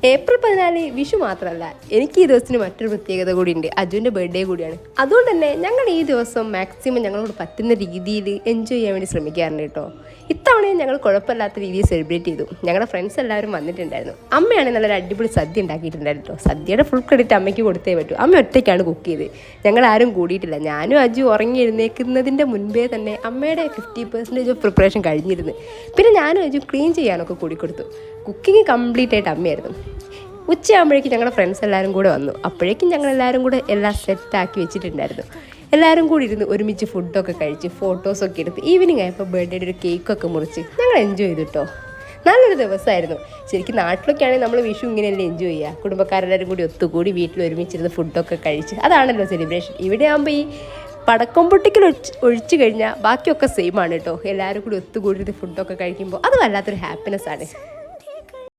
April 14 Vishu മാത്രമല്ല, എനിക്ക് ഈ ദിവസത്തിന് മറ്റൊരു പ്രത്യേകത കൂടിയുണ്ട്. അജുവിൻ്റെ ബർത്ത്ഡേ കൂടിയാണ്. അതുകൊണ്ട് തന്നെ ഞങ്ങൾ ഈ ദിവസം മാക്സിമം ഞങ്ങളോട് പറ്റുന്ന രീതിയിൽ എൻജോയ് ചെയ്യാൻ വേണ്ടി ശ്രമിക്കാറുണ്ട് കേട്ടോ. ഇത്തവണയും ഞങ്ങൾ കുഴപ്പമില്ലാത്ത രീതിയിൽ സെലിബ്രേറ്റ് ചെയ്തു. ഞങ്ങളുടെ ഫ്രണ്ട്സ് എല്ലാവരും വന്നിട്ടുണ്ടായിരുന്നു. അമ്മയാണ് നല്ലൊരു അടിപൊളി സദ്യ ഉണ്ടാക്കിയിട്ടുണ്ടായിരുന്നു കേട്ടോ. സദ്യയുടെ ഫുൾ ക്രെഡിറ്റ് അമ്മയ്ക്ക് കൊടുത്തേ പറ്റൂ. അമ്മ ഒറ്റയ്ക്കാണ് കുക്ക് ചെയ്ത്. ഞങ്ങൾ ആരും കൂടിയിട്ടില്ല. ഞാനും അജു ഉറങ്ങി എഴുന്നേൽക്കുന്നതിൻ്റെ മുൻപേ തന്നെ അമ്മയുടെ 50% ഓഫ് പ്രിപ്പറേഷൻ കഴിഞ്ഞിരുന്നു. പിന്നെ ഞാനും അജു ക്ലീൻ ചെയ്യാനൊക്കെ കൂടിക്കൊടുത്തു. കുക്കിംഗ് കംപ്ലീറ്റ് ആയിട്ട് അമ്മയായിരുന്നു. ഉച്ചയാകുമ്പോഴേക്കും ഞങ്ങളുടെ ഫ്രണ്ട്സ് എല്ലാവരും കൂടെ വന്നു. അപ്പോഴേക്കും ഞങ്ങളെല്ലാവരും കൂടെ എല്ലാം സെറ്റാക്കി വെച്ചിട്ടുണ്ടായിരുന്നു. എല്ലാവരും കൂടി ഇരുന്ന് ഒരുമിച്ച് ഫുഡൊക്കെ കഴിച്ച് ഫോട്ടോസൊക്കെ എടുത്ത് ഈവനിങ് ആയപ്പോൾ ബർത്ത്ഡേയുടെ ഒരു കേക്കൊക്കെ മുറിച്ച് ഞങ്ങൾ എൻജോയ് ചെയ്തു കേട്ടോ. നല്ലൊരു ദിവസമായിരുന്നു. ശരിക്കും നാട്ടിലൊക്കെ ആണെങ്കിൽ നമ്മൾ വിഷു ഇങ്ങനെയല്ലേ എൻജോയ് ചെയ്യുക. കുടുംബക്കാരെല്ലാവരും കൂടി ഒത്തുകൂടി വീട്ടിൽ ഒരുമിച്ചിരുന്ന് ഫുഡൊക്കെ കഴിച്ച് അതാണല്ലോ സെലിബ്രേഷൻ. ഇവിടെ ആകുമ്പോൾ ഈ പടക്കം പൊട്ടിക്കൽ ഒഴിച്ചു കഴിഞ്ഞാൽ ബാക്കിയൊക്കെ സെയിം ആണ് കേട്ടോ. എല്ലാവരും കൂടി ഒത്തുകൂടി ഫുഡൊക്കെ കഴിക്കുമ്പോൾ അത് വല്ലാത്തൊരു ഹാപ്പിനെസ് ആണ്.